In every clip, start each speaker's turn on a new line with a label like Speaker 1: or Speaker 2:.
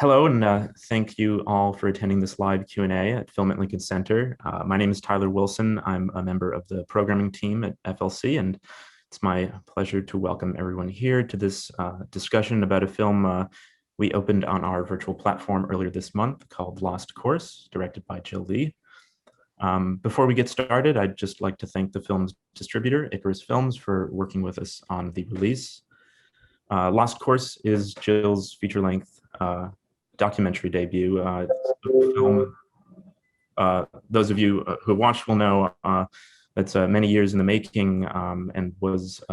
Speaker 1: Hello, and thank you all for attending this live Q&A at Film at Lincoln Center. My name is Tyler Wilson. I'm a member of the programming team at FLC, and it's my pleasure to welcome everyone here to this discussion about a film we opened on our virtual platform earlier this month called Lost Course, directed by Jill Lee. Before we get started, I'd just like to thank the film's distributor, Icarus Films, for working with us on the release. Lost Course is Jill's feature-length documentary debut. Film, those of you who have watched will know it's many years in the making and was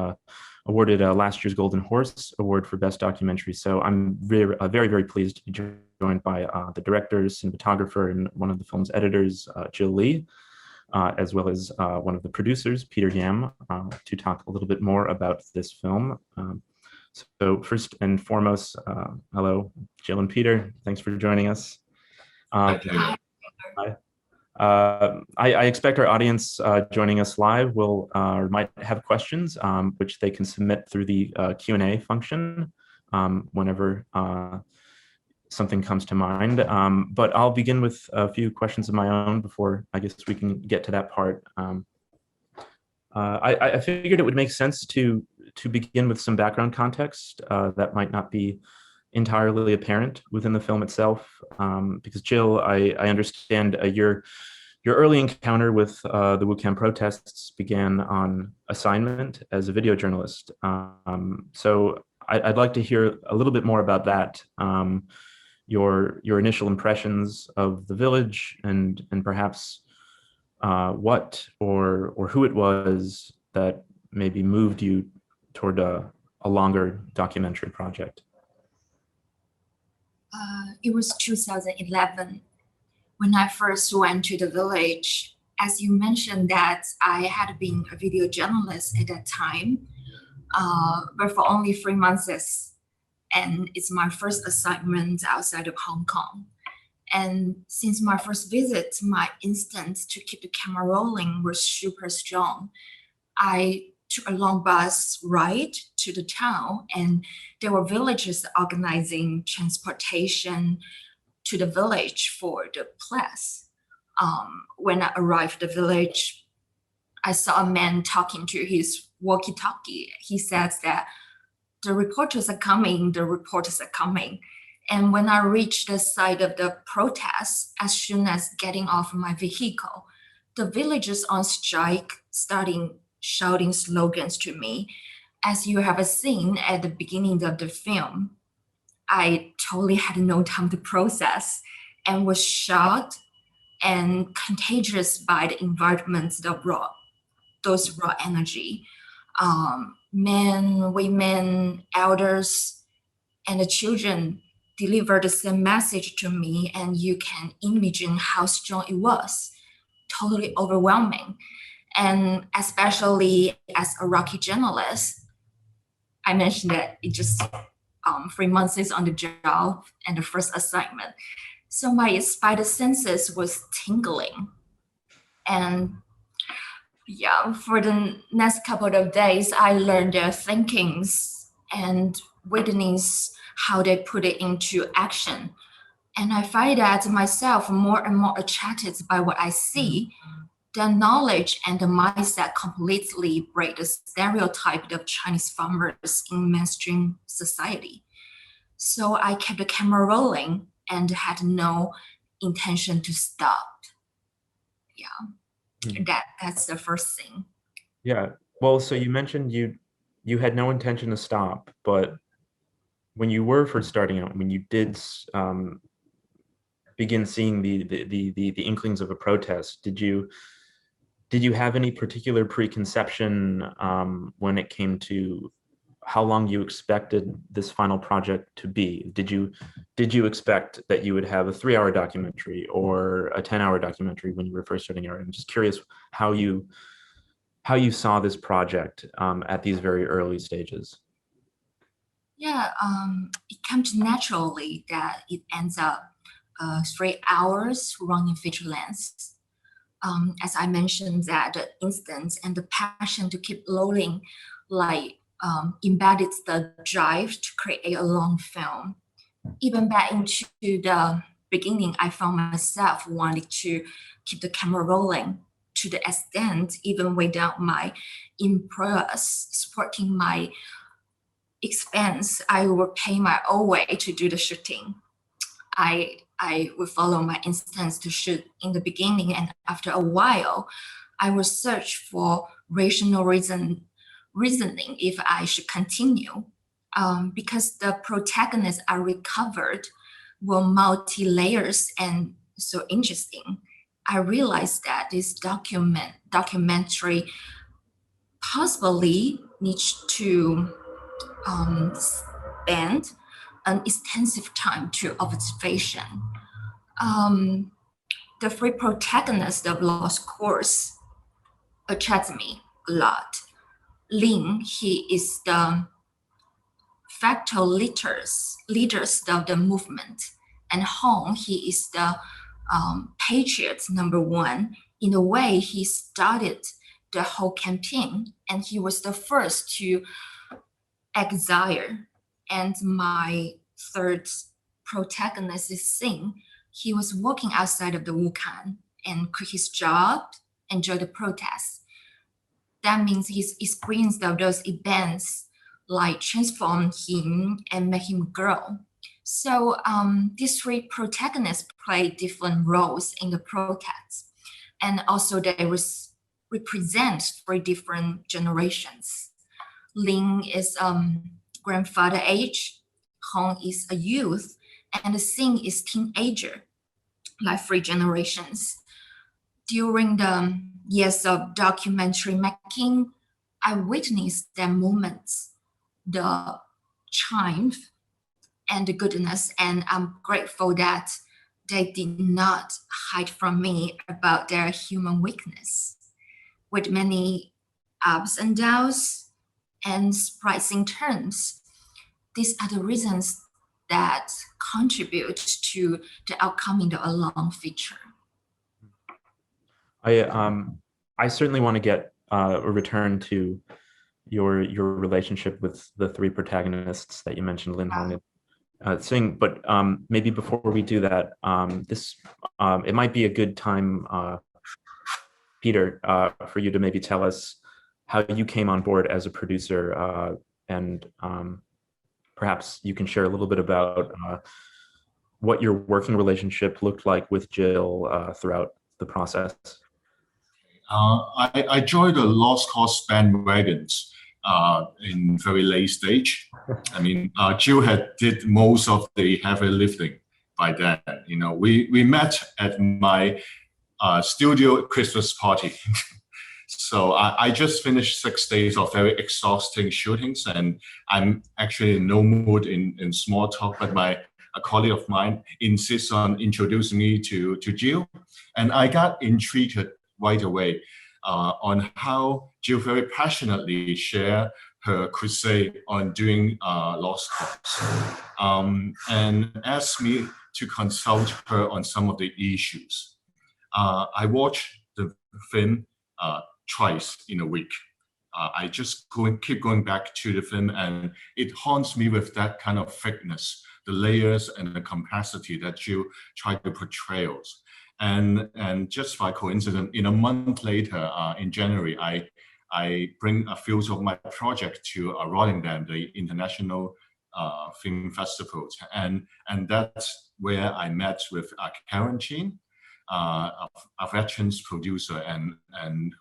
Speaker 1: awarded last year's Golden Horse Award for Best Documentary. So I'm very, very pleased to be joined by the director, cinematographer, and one of the film's editors, Jill Lee, as well as one of the producers, Peter Yam, to talk a little bit more about this film. So first and foremost, hello, Jill and Peter. Thanks for joining us. I expect our audience joining us live will or might have questions, which they can submit through the Q&A function whenever something comes to mind. But I'll begin with a few questions of my own before I guess we can get to that part. I figured it would make sense to begin with some background context that might not be entirely apparent within the film itself, because Jill, I understand your early encounter with the Wukan protests began on assignment as a video journalist. So I'd like to hear a little bit more about that, your initial impressions of the village, and perhaps what or who it was that maybe moved you toward a longer documentary project.
Speaker 2: It was 2011 when I first went to the village. As you mentioned that I had been a video journalist at that time, but for only 3 months, and it's my first assignment outside of Hong Kong. And since my first visit, my instinct to keep the camera rolling was super strong. I took a long bus ride to the town, and there were villagers organizing transportation to the village for the class. When I arrived at the village, I saw a man talking to his walkie-talkie. He says that the reporters are coming, the reporters are coming. And when I reached the site of the protest, as soon as getting off my vehicle, the villagers on strike starting shouting slogans to me. As you have seen at the beginning of the film, I totally had no time to process and was shocked and contagious by the environment, those raw energy. Men, women, elders, and the children delivered the same message to me, and you can imagine how strong it was. Totally overwhelming. And especially as a Rocky journalist, I mentioned that it just 3 months is on the job and the first assignment. So my spider senses was tingling. And yeah, for the next couple of days, I learned their thinkings and witness how they put it into action. And I find that myself more and more attracted by what I see. The knowledge and the mindset completely break the stereotype of Chinese farmers in mainstream society. So I kept the camera rolling and had no intention to stop. Yeah, that's the first thing.
Speaker 1: Yeah, well, so you mentioned you had no intention to stop, but when you were first starting out, when you did begin seeing the inklings of a protest, did you have any particular preconception when it came to how long you expected this final project to be? Did you expect that you would have a 3-hour documentary or a 10-hour documentary when you were first starting out? I'm just curious how you saw this project at these very early stages.
Speaker 2: Yeah, it comes naturally that it ends up 3 hours running feature length. As I mentioned, that the instinct and the passion to keep rolling embedded the drive to create a long film. even back into the beginning, I found myself wanting to keep the camera rolling to the extent, even without my employers supporting my expense, I would pay my own way to do the shooting. I would follow my instincts to shoot in the beginning, and after a while, I would search for rational reasoning if I should continue. Because the protagonists I recovered were multi layers and so interesting. I realized that this documentary possibly needs to spend an extensive time to observation. Um, the three protagonists of Lost Course attract me a lot. Lin, he is the factual leaders of the movement, and Hong, he is the patriot number one. In a way, he started the whole campaign, and he was the first to exile. And my third protagonist is Singh. He was working outside of the Wukan and quit his job, enjoyed the protests. That means his experience of those events like transformed him and made him grow. So these three protagonists play different roles in the protests, and also they represent three different generations. Lin is grandfather age, Hong is a youth, and Sing is teenager, like three generations. During the years of documentary making, I witnessed their moments, the triumph and the goodness, and I'm grateful that they did not hide from me about their human weakness. With many ups and downs and surprising turns, these are the reasons that contribute to the outcome in the alone feature.
Speaker 1: I certainly want to get a return to your relationship with the three protagonists that you mentioned, Lin, Hong, and Sing. But maybe before we do that, it might be a good time, Peter, for you to maybe tell us how you came on board as a producer, and perhaps you can share a little bit about what your working relationship looked like with Jill throughout the process.
Speaker 3: I joined the Lost Cause bandwagons in very late stage. I mean, Jill had did most of the heavy lifting by then. You know, we met at my studio Christmas party. So I just finished 6 days of very exhausting shootings, and I'm actually in no mood in small talk, but a colleague of mine insists on introducing me to Jill, and I got intrigued right away on how Jill very passionately shared her crusade on doing Lost Cause, and asked me to consult her on some of the issues. I watched the film twice in a week. I just keep going back to the film, and it haunts me with that kind of thickness, the layers and the complexity that Jill tried to portray. And just by coincidence, in a month later, in January, I bring a few of my project to Rotterdam, the international film festival, and that's where I met with Karen Chin, a veterans producer, and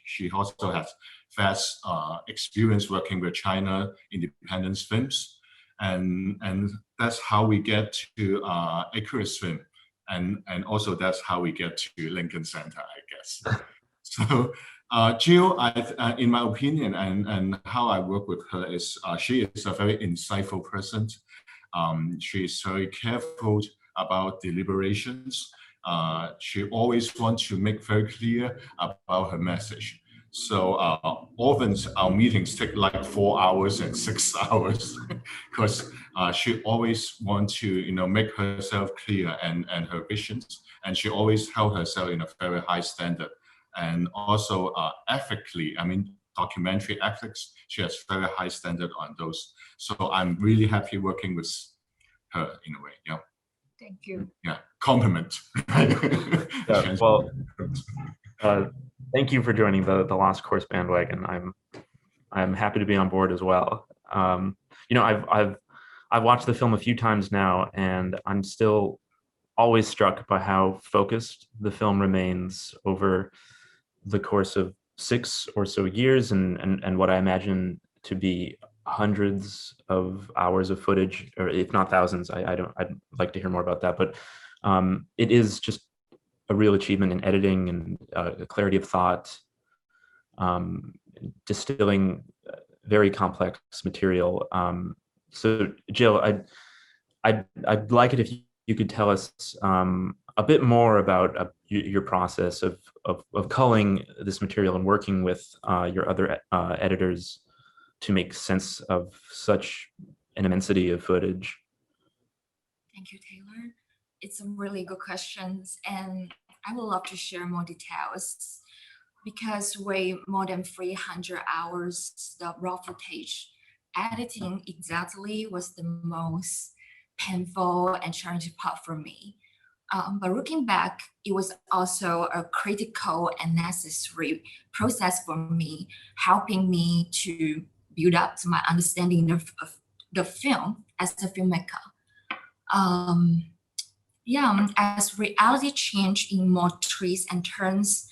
Speaker 3: she also has vast experience working with China independence films, and that's how we get to Icarus Film. And also that's how we get to Lincoln Center, I guess. So Jill, in my opinion, and how I work with her is she is a very insightful person. She is very careful about deliberations. She always wants to make very clear about her message. So often our meetings take like 4 hours and 6 hours because she always wants to make herself clear and her visions, and she always held herself in a very high standard. And also ethically, I mean, documentary ethics, she has very high standard on those. So I'm really happy working with her in a way. Yeah.
Speaker 2: Thank you.
Speaker 3: Yeah. Compliment.
Speaker 1: Yeah, well, thank you for joining the Lost Course bandwagon. I'm happy to be on board as well. You know, I've watched the film a few times now, and I'm still always struck by how focused the film remains over the course of 6 or so years, and what I imagine to be hundreds of hours of footage, or if not thousands. I'd like to hear more about that, but it is just a real achievement in editing and clarity of thought, distilling very complex material. So Jill, I'd like it if you could tell us a bit more about your process of culling this material and working with your other editors to make sense of such an immensity of footage.
Speaker 2: Thank you, Taylor. It's a really good question, and I would love to share more details because way more than 300 hours of raw footage. Editing exactly was the most painful and challenging part for me. But looking back, it was also a critical and necessary process for me, helping me to build up my understanding of the film as a filmmaker. As reality changed in more twists and turns,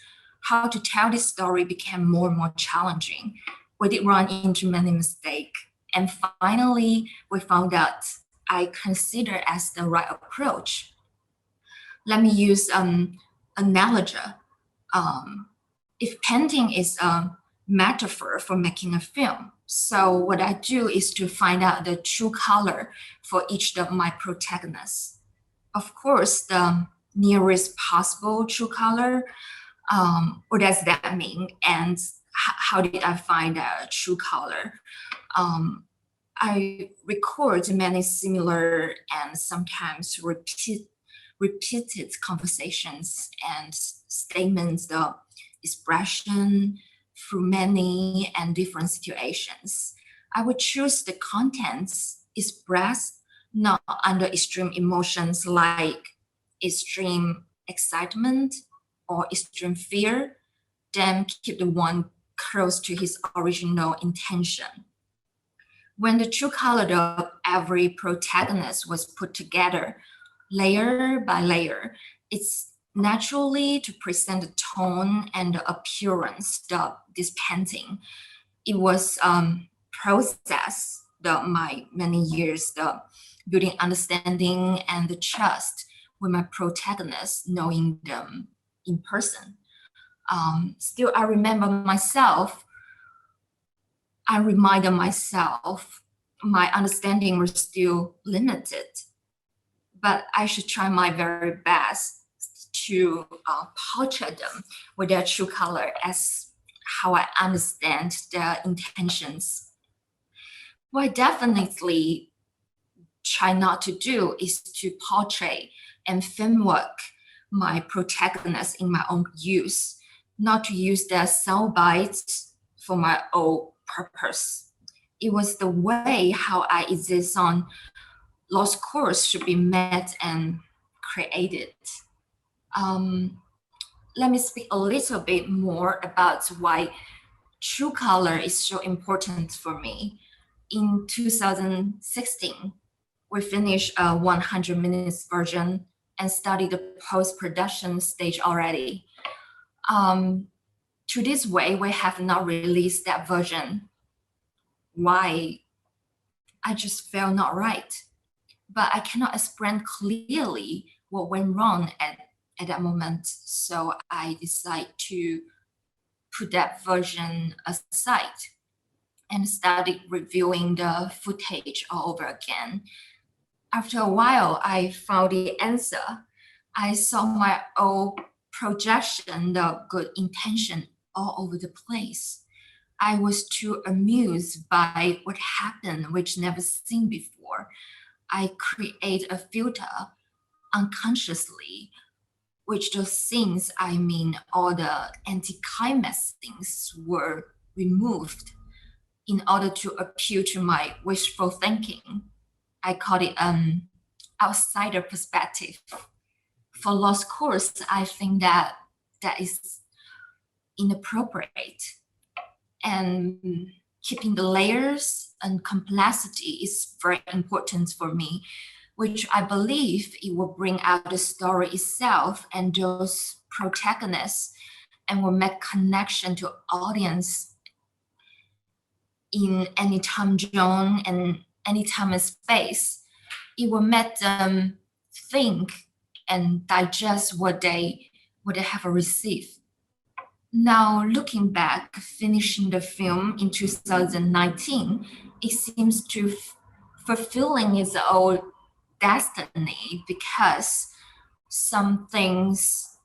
Speaker 2: how to tell this story became more and more challenging. We did run into many mistakes. And finally, we found out I consider as the right approach. Let me use analogy. If painting is a metaphor for making a film, so what I do is to find out the true color for each of my protagonists. Of course, the nearest possible true color. What does that mean? And how did I find a true color? I record many similar and sometimes repeated conversations and statements, the expression through many and different situations. I would choose the contents expressed not under extreme emotions like extreme excitement or extreme fear, then keep the one close to his original intention. When the true color of every protagonist was put together, layer by layer, it's naturally to present the tone and the appearance of this painting. It was process my many years the building understanding and the trust with my protagonists, knowing them in person. Still, I reminded myself my understanding was still limited, but I should try my very best to portray them with their true color as how I understand their intentions. What I definitely try not to do is to portray and film work my protagonists in my own use, not to use their sound bites for my own purpose. It was the way how I exist on Lost Course should be met and created. Let me speak a little bit more about why true color is so important for me. In 2016, we finished a 100 minutes version and started the post-production stage already. To this way, we have not released that version. Why? I just felt not right. But I cannot explain clearly what went wrong at that moment. So I decided to put that version aside and started reviewing the footage all over again. After a while, I found the answer. I saw my own projection, the good intention all over the place. I was too amused by what happened, which never seen before. I create a filter unconsciously, which those scenes, I mean, all the anti-climax things were removed in order to appeal to my wishful thinking. I call it outsider perspective. For lost cause, I think that is inappropriate. And keeping the layers and complexity is very important for me, which I believe it will bring out the story itself and those protagonists, and will make connection to audience in any time zone and any time and space. It will make them think and digest what they have received. Now, looking back, finishing the film in 2019, it seems to fulfilling its own destiny, because some things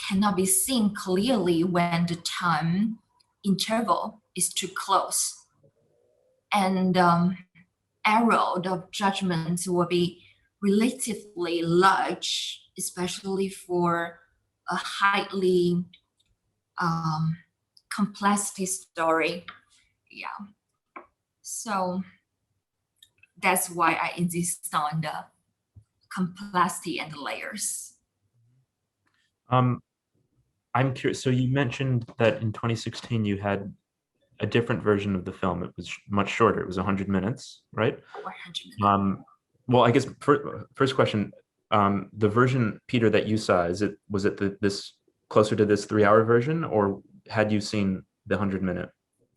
Speaker 2: cannot be seen clearly when the time interval is too close. And error of judgment will be relatively large, especially for a highly complexity story. Yeah. So that's why I insist on the complexity and the layers.
Speaker 1: I'm curious. So you mentioned that in 2016 you had a different version of the film. It was much shorter. It was 100 minutes, right?
Speaker 2: 100 minutes.
Speaker 1: Well, I guess first question, the version, Peter, that you saw, was it this closer to this 3-hour version, or had you seen the 100-minute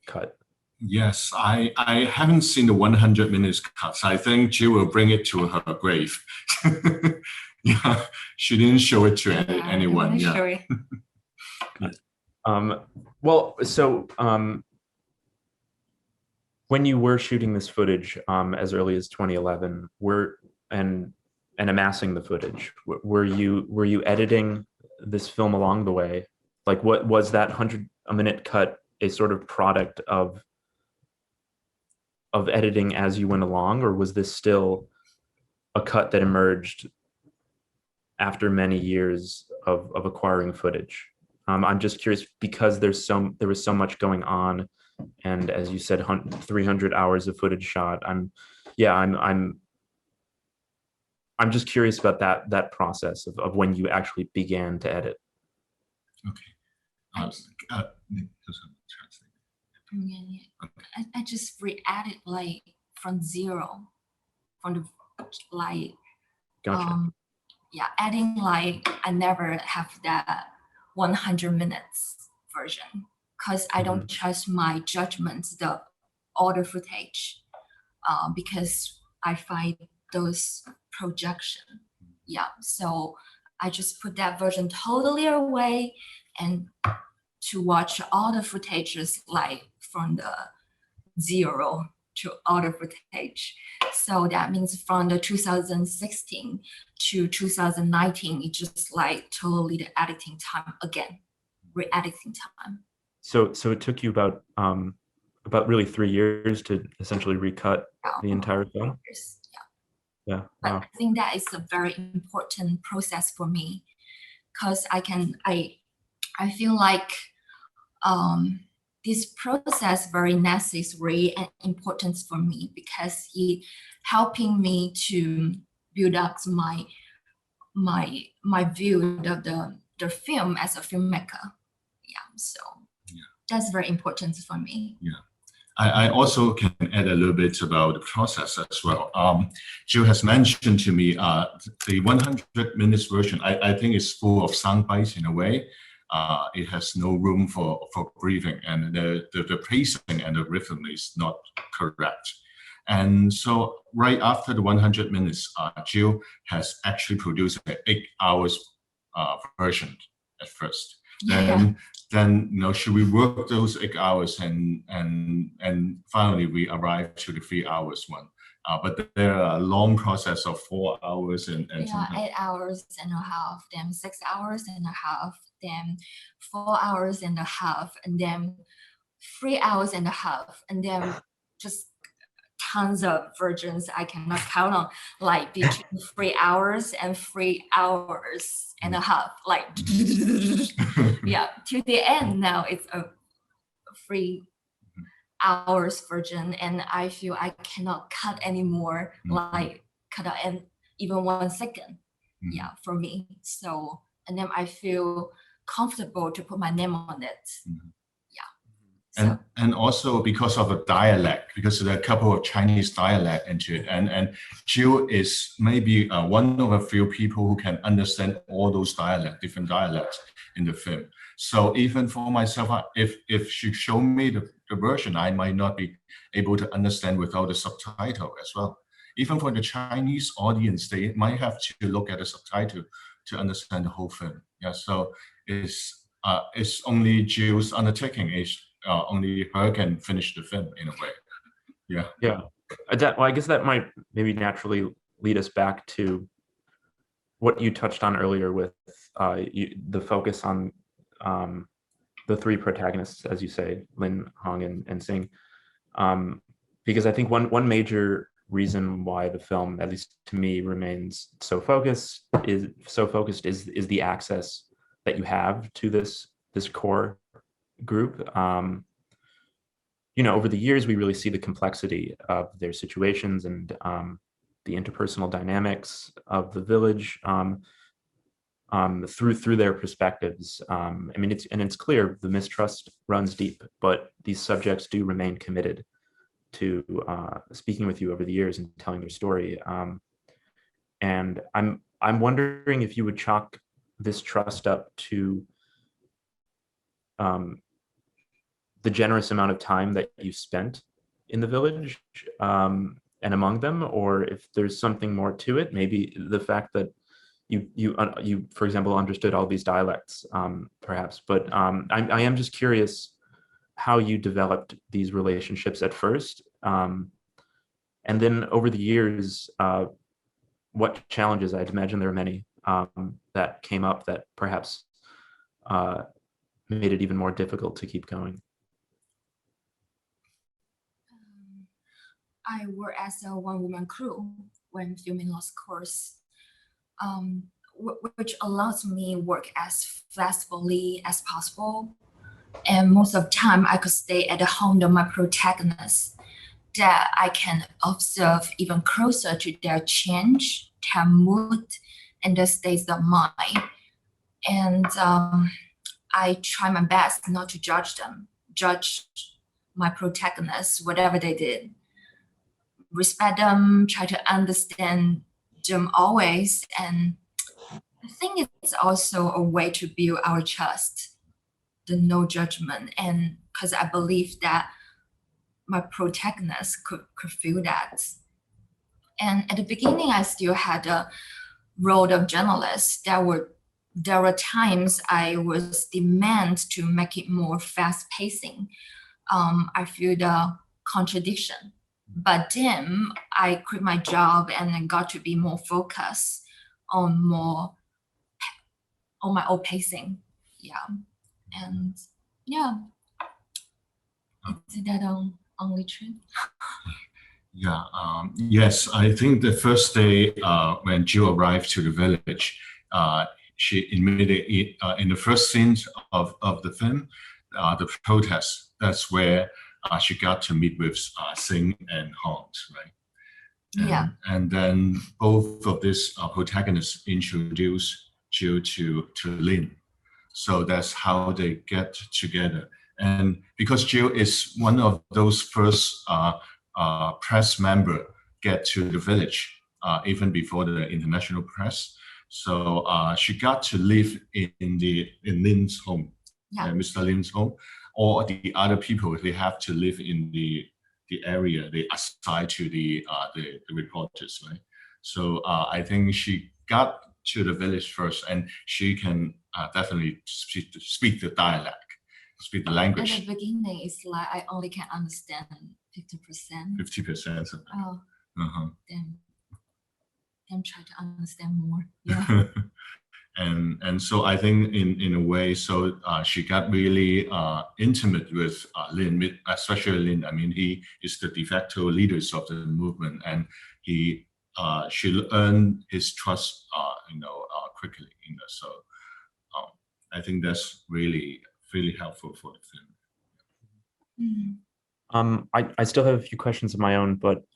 Speaker 1: cut?
Speaker 3: Yes, I haven't seen the 100 minutes cuts. I think Jill will bring it to her grave. Yeah, she didn't show it to anyone. Yeah.
Speaker 2: Show it.
Speaker 1: Well, so when you were shooting this footage as early as 2011, and amassing the footage, were you editing this film along the way? Like, what was that 100-minute cut a sort of product of editing as you went along, or was this still a cut that emerged after many years of acquiring footage? I'm just curious, because there was so much going on, and as you said, 300 hours of footage shot. I'm just curious about that process of when you actually began to edit.
Speaker 3: Okay.
Speaker 2: I just re-added like from zero, from the like.
Speaker 1: Gotcha.
Speaker 2: Yeah, adding like I never have that 100 minutes version, because I don't trust my judgments, all the footage, because I find those projection. Yeah, so I just put that version totally away, and to watch all the footages like from the zero to all the footage. So that means from the 2016 to 2019, it's just like totally the editing time again, re-editing time.
Speaker 1: So it took you about really 3 years to essentially recut the entire film. Yeah.
Speaker 2: But
Speaker 1: Wow.
Speaker 2: I think that is a very important process for me, because I feel like this process very necessary and important for me, because it helping me to build up my view of the film as a filmmaker. Yeah, so that's very important for me.
Speaker 3: Yeah. I also can add a little bit about the process as well. Jill has mentioned to me the 100 minutes version, I think is full of sound bites in a way. It has no room for breathing, and the pacing and the rhythm is not correct. And so right after the 100 minutes, Jill has actually produced an 8 hours version at first. Then should we work those 8 hours, and finally we arrive to the 3 hours one. But there are a long process of 4 hours and
Speaker 2: 8 hours and a half, then 6 hours and a half, then 4 hours and a half, and then 3 hours and a half, and then just tons of versions I cannot count on, like between 3 hours and 3 hours and a half, like yeah, to the end. Now it's a 3 hours version, and I feel I cannot cut anymore, like cut out. And even 1 second. Yeah, for me. So, and then I feel comfortable to put my name on it. So.
Speaker 3: And also because of a dialect, because there are a couple of Chinese dialect into it, and Jill is maybe one of a few people who can understand all those different dialects in the film. So even for myself, if she showed me the version, I might not be able to understand without the subtitle as well. Even for the Chinese audience, they might have to look at the subtitle to understand the whole film. Yeah, so it's only Jill's undertaking. Only her can finish the film in a way. Yeah.
Speaker 1: Yeah. Well, I guess that might maybe naturally lead us back to what you touched on earlier with the focus on the three protagonists, as you say, Lin, Hong, and Sing. Because I think one major reason why the film, at least to me, remains so focused is the access that you have to this core group. Over the years, we really see the complexity of their situations and the interpersonal dynamics of the village through their perspectives. It's clear the mistrust runs deep, but these subjects do remain committed to speaking with you over the years and telling their story. And I'm wondering if you would chalk this trust up to the generous amount of time that you spent in the village and among them, or if there's something more to it, maybe the fact that you for example, understood all these dialects, perhaps. But I am just curious how you developed these relationships at first, and then over the years, what challenges, I'd imagine there are many, that came up that perhaps made it even more difficult to keep going.
Speaker 2: I work as a one-woman crew when filming Lost Course, which allows me work as flexibly as possible. And most of the time, I could stay at the home of my protagonists, that I can observe even closer to their change, their mood, and their states of mind. And I try my best not to judge my protagonists, whatever they did. Respect them, try to understand them always. And I think it's also a way to build our trust, the no judgment. And because I believe that my protagonist could feel that. And at the beginning, I still had a role of journalist. There were times I was demand to make it more fast pacing. I feel the contradiction. But then I quit my job and then got to be more focused on my own pacing. Yeah. And yeah. Is that only true?
Speaker 3: Yeah. Yes, I think the first day when Jill arrived to the village, she immediately, in the first scene of the film, the protest, that's where she got to meet with Sing and Hans, right?
Speaker 2: Yeah.
Speaker 3: And then both of these protagonists introduce Jill to Lin. So that's how they get together. And because Jill is one of those first press member get to the village, even before the international press. So she got to live in Lin's home, Mr. Lin's home. All the other people, they have to live in the area they assign to the reporters, right? So I think she got to the village first, and she can definitely speak the dialect, speak the language.
Speaker 2: At the beginning, it's like I only can understand 50%.
Speaker 3: 50%.
Speaker 2: Oh,
Speaker 3: uh-huh.
Speaker 2: Then try to understand more. Yeah.
Speaker 3: And so I think in a way, so she got really intimate with Lin, especially Lin. I mean, he is the de facto leaders of the movement, and she earned his trust, quickly. So I think that's really helpful for the film.
Speaker 2: Mm.
Speaker 1: I still have a few questions of my own, but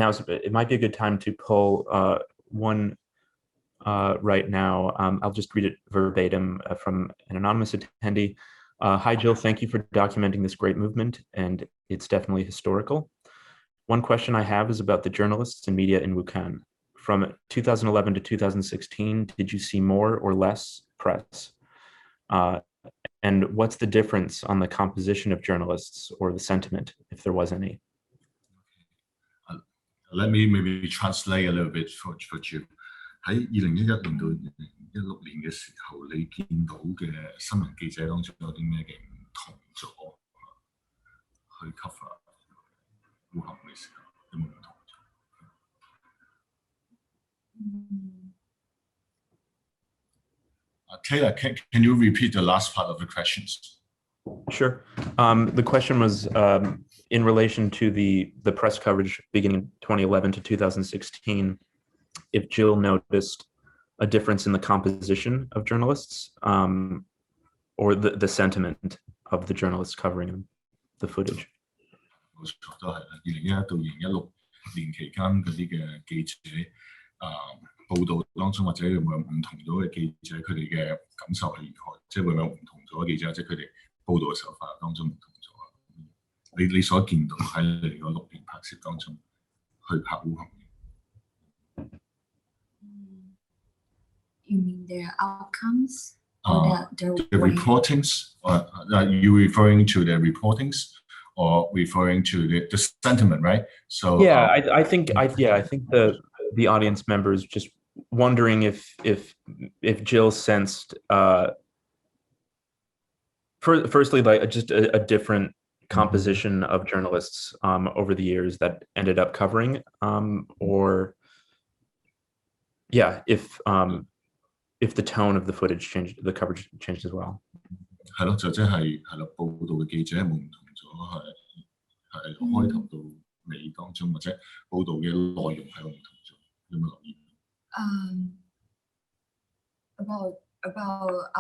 Speaker 1: it might be a good time to pull one right now. I'll just read it verbatim from an anonymous attendee. Hi, Jill. Thank you for documenting this great movement, and it's definitely historical. One question I have is about the journalists and media in Wukan. From 2011 to 2016, did you see more or less press? And what's the difference on the composition of journalists or the sentiment, if there was any?
Speaker 3: Let me maybe translate a little bit for you. 喺2011年到2016年嘅時候，你見到嘅新聞記者當中有啲咩嘅唔同咗？去 cover 烏坎嘅時候有冇唔同咗？ Taylor, can you repeat the last part of the questions?
Speaker 1: Sure. The question was in relation to the press coverage beginning in 2011 to 2016, if Jill noticed a difference in the composition of journalists or the sentiment of the journalists covering the footage.
Speaker 3: 冇錯，都係啦。2011到2016年期間嗰啲嘅記者報導當中，或者會唔會有唔同咗嘅記者佢哋嘅感受係如何？即係會唔會有唔同咗嘅記者，即係佢哋報導嘅手法當中唔同咗？你所見到喺你嗰6年拍攝當中去拍烏坎。
Speaker 2: You mean their outcomes or the
Speaker 3: reportings? Or are you referring to the reportings, or referring to the sentiment, right? So
Speaker 1: yeah, I think the audience members just wondering if Jill sensed firstly like just a different composition of journalists over the years that ended up covering or yeah, if the tone of the footage changed, the coverage changed as well.
Speaker 3: 係咯，就即係咯，報道嘅記者有冇唔同咗？係開頭到尾當中，或者報道嘅內容係有唔同咗？有冇留意？
Speaker 2: About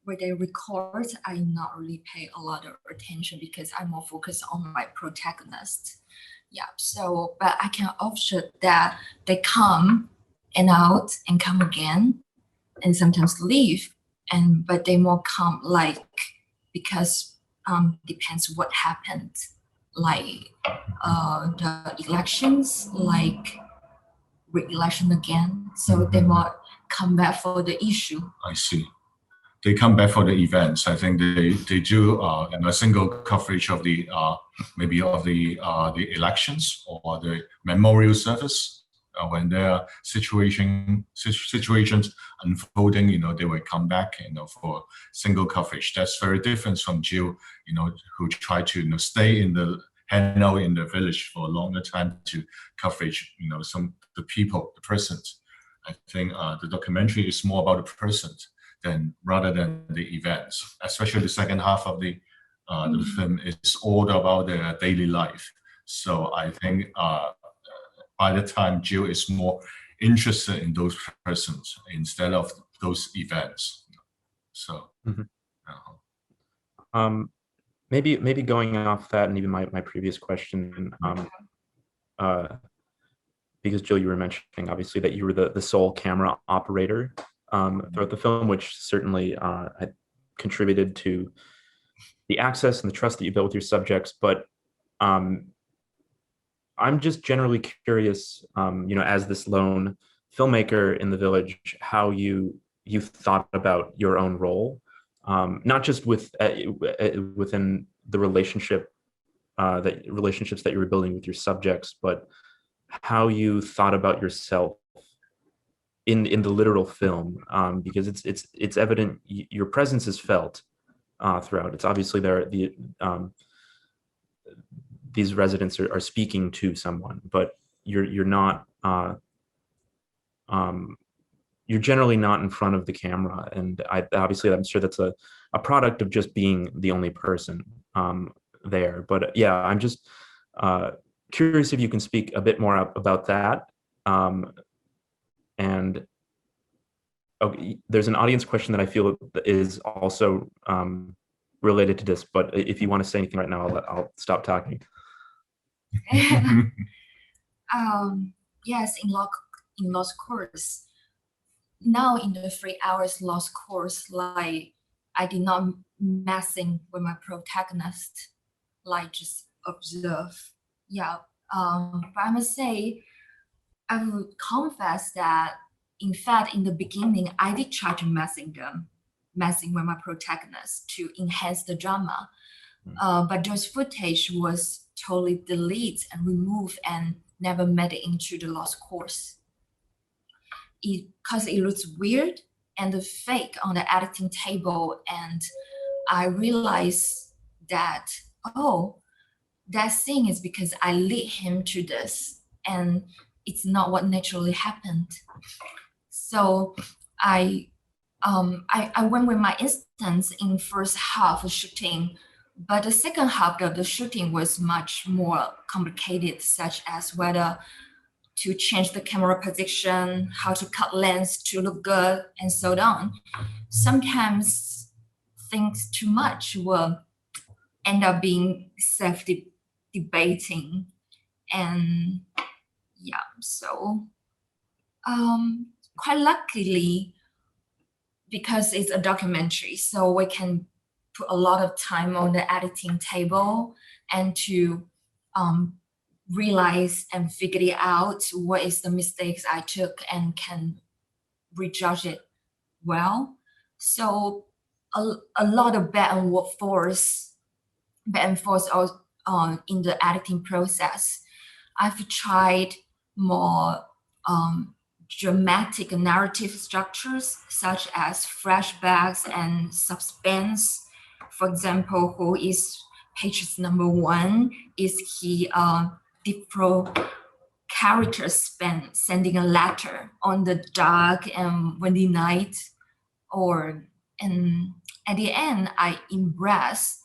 Speaker 2: where they record, I not really pay a lot of attention because I'm more focused on my protagonist. Yeah. So, but I can observe that they come and out and come again, and sometimes leave, but they more come like because depends what happened, like the elections, like re-election again. So they more come back for the issue.
Speaker 3: I see. They come back for the events. I think they do a single coverage of the maybe of the elections or the memorial service. When there are situations unfolding, they will come back, for single coverage. That's very different from Jill, who try to, stay hang out in the village for a longer time to coverage, the people, the persons. I think the documentary is more about the person rather than the events. Especially the second half of the film is all about their daily life. So I think by the time Jill is more interested in those persons instead of those events. So
Speaker 1: maybe going off that and even my previous question, because Jill, you were mentioning obviously that you were the sole camera operator throughout the film, which certainly had contributed to the access and the trust that you built with your subjects. But I'm just generally curious, as this lone filmmaker in the village, how you thought about your own role, not just within the relationships that you were building with your subjects, but how you thought about yourself in the literal film, because it's evident your presence is felt throughout. It's obviously there these residents are speaking to someone, but you're not you're generally not in front of the camera, and obviously I'm sure that's a product of just being the only person there. But yeah, I'm just curious if you can speak a bit more about that. And there's an audience question that I feel is also related to this, but if you want to say anything right now, I'll stop talking.
Speaker 2: Yes, in lost course. Now in the 3 hours lost course, like I did not messing with my protagonist, like just observe. Yeah. But I must say, I would confess that in fact in the beginning I did try to messing with my protagonist to enhance the drama. But those footage was totally deleted and removed and never made it into the lost course. Because it looks weird and fake on the editing table, and I realized that, oh, that scene is because I lead him to this, and it's not what naturally happened. So I went with my instance in first half of shooting, but the second half of the shooting was much more complicated, such as whether to change the camera position, how to cut lens to look good, and so on. Sometimes things too much will end up being self-debating. And yeah, so quite luckily, because it's a documentary, so we can put a lot of time on the editing table and to realize and figure it out what is the mistakes I took and can rejudge it well. So a lot of back and forth in the editing process. I've tried more dramatic narrative structures such as flashbacks and suspense. For example, who is Patriot's number one? Is he different characters sending a letter on the dark and windy night? And at the end, I embrace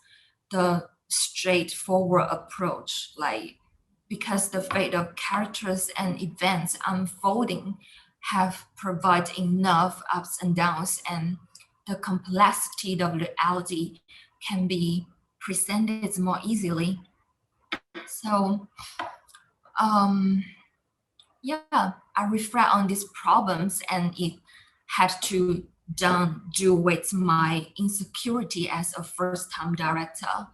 Speaker 2: the straightforward approach, like because the fate of characters and events unfolding have provided enough ups and downs, and the complexity of reality can be presented more easily. So, yeah, I reflect on these problems, and it had to do with my insecurity as a first-time director,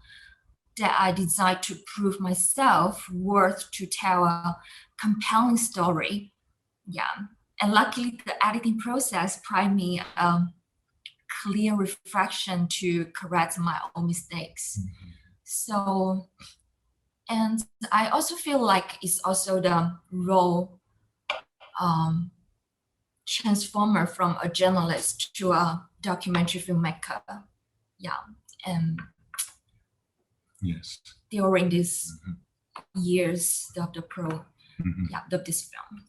Speaker 2: that I decided to prove myself worth to tell a compelling story. Yeah, and luckily the editing process provided me a clear reflection to correct my own mistakes. So, and I also feel like it's also the role transformer from a journalist to a documentary filmmaker. Yeah, and
Speaker 3: Yes.
Speaker 2: during these years of the of this film.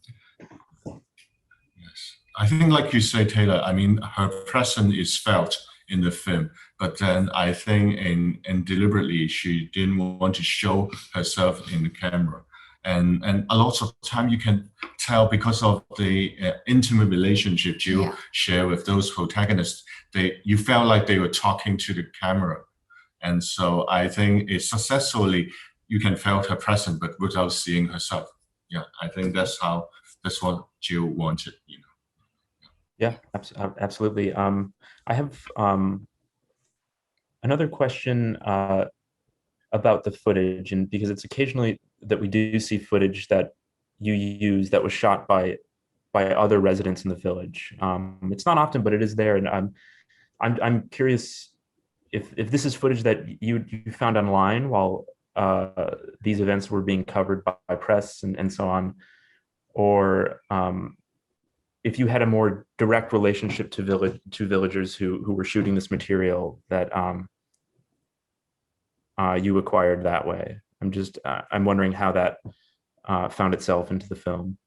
Speaker 3: Yes. I think, like you say, Taylor, I mean, her presence is felt in the film, but then I think in deliberately, she didn't want to show herself in the camera. And a lot of time you can tell because of the intimate relationship you share with those protagonists, you felt like they were talking to the camera. And so I think it successfully, you can feel her presence, but without seeing herself. Yeah, I think that's what Jill wanted, you know.
Speaker 1: Yeah, absolutely. I have another question about the footage, and because it's occasionally that we do see footage that you use that was shot by other residents in the village. It's not often, but it is there, and I'm curious if this is footage that you found online while these events were being covered by press and so on, or if you had a more direct relationship to villagers who were shooting this material that you acquired that way. I'm wondering how that found itself into the film.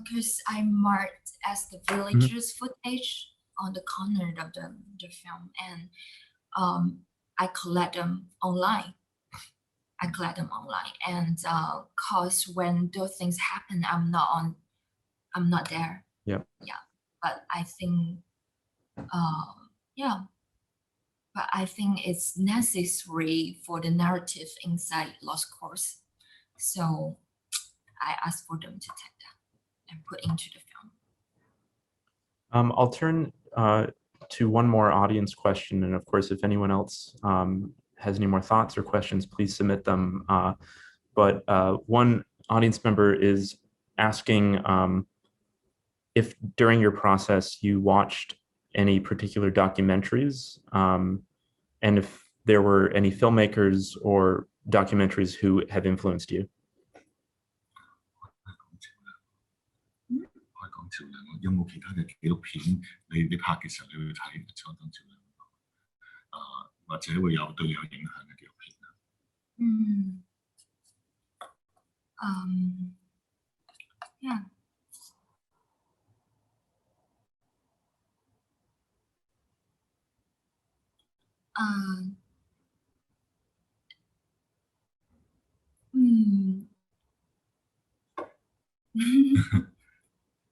Speaker 2: Because I marked as the villagers' footage on the corner of the film, and I collect them online. And cause when those things happen, I'm not there.
Speaker 1: Yeah.
Speaker 2: But I think, but I think it's necessary for the narrative inside Lost Course. So I asked for them to take that and put into the film.
Speaker 1: I'll turn to one more audience question. And of course, if anyone else has any more thoughts or questions, please submit them. But one audience member is asking if during your process you watched any particular documentaries, and if there were any filmmakers or documentaries who have influenced you.
Speaker 3: 開講潮流，有冇其他嘅紀錄片你拍嘅時候你會睇相當潮流或者會有對你有影響嘅紀錄片啊？Yeah.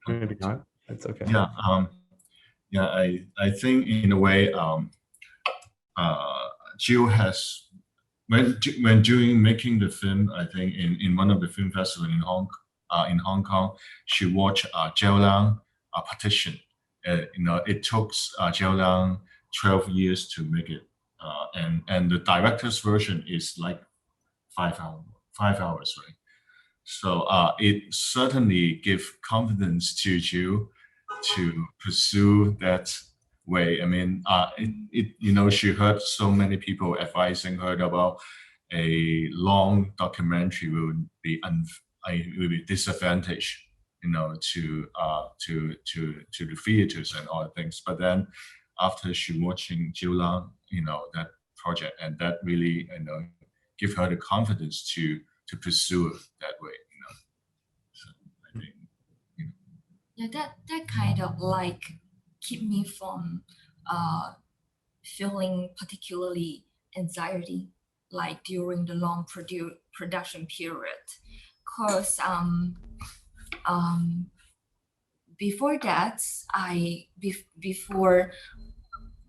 Speaker 1: Maybe not. That's okay.
Speaker 3: Yeah. I think in a way, Jill has when during making the film, I think in one of the film festivals in Hong Kong, she watched Jill Lang Partition. It took Jill Lang 12 years to make it, and the director's version is like 5 hours, right? So it certainly gives confidence to you to pursue that way. I mean, she heard so many people advising her about a long documentary will be disadvantaged, to the theaters and all things. But then after she watching Jill Lang, that project, and that really, give her the confidence to pursue it that way, So I think,
Speaker 2: Yeah, that kind of like keep me from feeling particularly anxiety like during the long production period, because before that before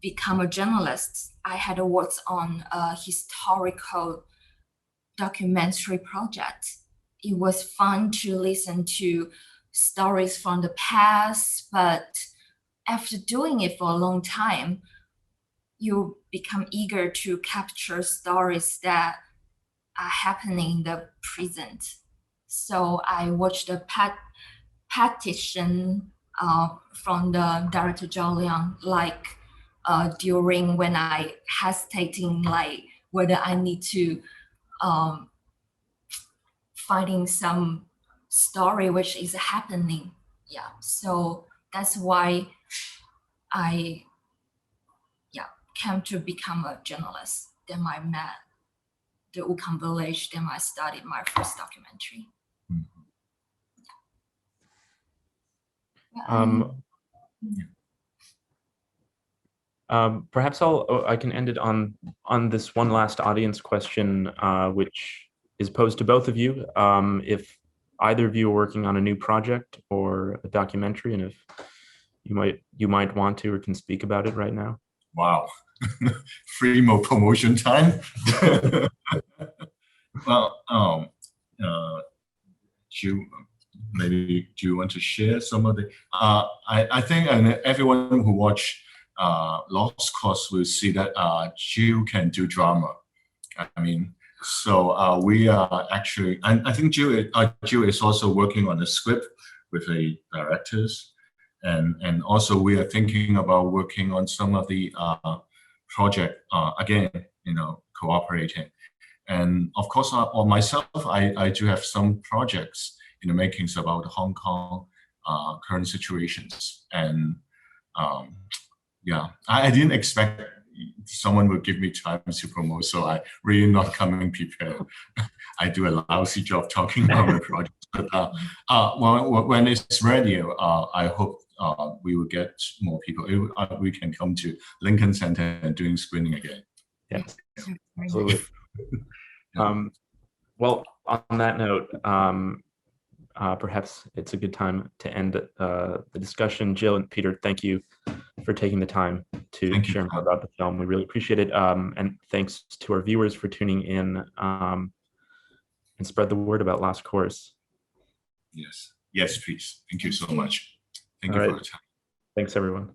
Speaker 2: become a journalist, I had worked on a historical documentary project. It was fun to listen to stories from the past, but after doing it for a long time, you become eager to capture stories that are happening in the present. So I watched a petition from the director Zhao Liang, like during when I hesitating, like whether I need to finding some story which is happening. Yeah, so that's why I came to become a journalist. Then I met the Wukan village. Then I started my first documentary.
Speaker 1: Perhaps I can end it on this one last audience question, which is posed to both of you. If either of you are working on a new project or a documentary, and if you might want to or can speak about it right now.
Speaker 3: Wow, free more promotion time. Well, maybe do you want to share some of the? I think everyone who watched Lost Cause will see that Jill can do drama. I mean, so we are actually, and I think Jill is also working on a script with the directors, and also we are thinking about working on some of the project again, cooperating. And of course, on myself, I do have some projects in the makings about Hong Kong current situations. And yeah, I didn't expect someone would give me time to promote, so I really not coming prepared. I do a lousy job talking about the project. But when it's ready, I hope we will get more people. We can come to Lincoln Center and doing screening again.
Speaker 1: Yes, absolutely. Well, on that note, perhaps it's a good time to end the discussion. Jill and Peter, thank you for taking the time to share more about the film. We really appreciate it. And thanks to our viewers for tuning in. And and spread the word about Last Course.
Speaker 3: Yes, yes, please. Thank you so much. Thank
Speaker 1: All
Speaker 3: you for
Speaker 1: right.
Speaker 3: your time.
Speaker 1: Thanks, everyone.